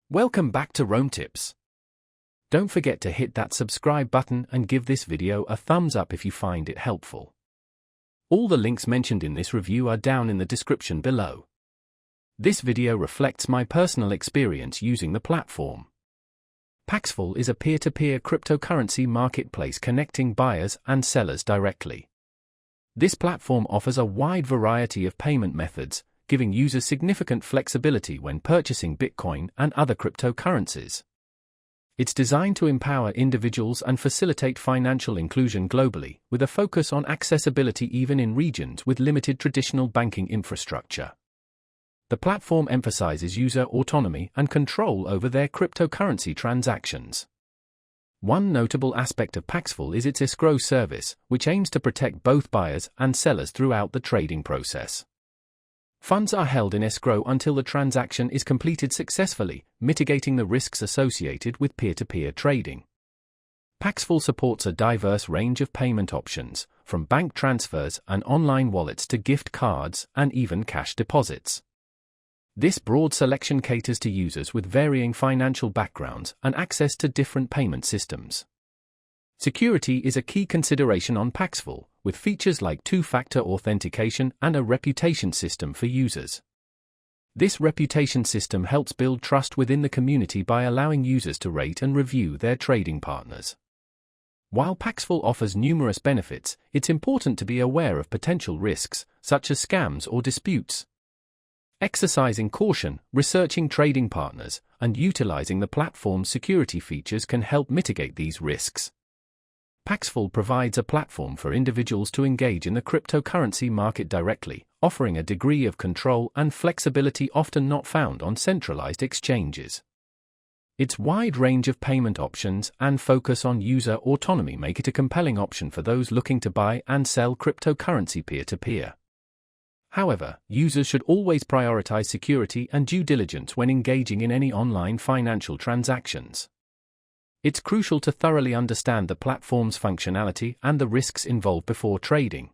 Welcome back to Rome Tips. Don't forget to hit that subscribe button and give this video a thumbs up if you find it helpful. All the links mentioned in this review are down in the description below. This video reflects my personal experience using the platform. Paxful is a peer-to-peer cryptocurrency marketplace connecting buyers and sellers directly. This platform offers a wide variety of payment methods, giving users significant flexibility when purchasing Bitcoin and other cryptocurrencies. It's designed to empower individuals and facilitate financial inclusion globally, with a focus on accessibility even in regions with limited traditional banking infrastructure. The platform emphasizes user autonomy and control over their cryptocurrency transactions. One notable aspect of Paxful is its escrow service, which aims to protect both buyers and sellers throughout the trading process. Funds are held in escrow until the transaction is completed successfully, mitigating the risks associated with peer-to-peer trading. Paxful supports a diverse range of payment options, from bank transfers and online wallets to gift cards and even cash deposits. This broad selection caters to users with varying financial backgrounds and access to different payment systems. Security is a key consideration on Paxful, with features like two-factor authentication and a reputation system for users. This reputation system helps build trust within the community by allowing users to rate and review their trading partners. While Paxful offers numerous benefits, it's important to be aware of potential risks, such as scams or disputes. Exercising caution, researching trading partners, and utilizing the platform's security features can help mitigate these risks. Paxful provides a platform for individuals to engage in the cryptocurrency market directly, offering a degree of control and flexibility often not found on centralized exchanges. Its wide range of payment options and focus on user autonomy make it a compelling option for those looking to buy and sell cryptocurrency peer-to-peer. However, users should always prioritize security and due diligence when engaging in any online financial transactions. It's crucial to thoroughly understand the platform's functionality and the risks involved before trading.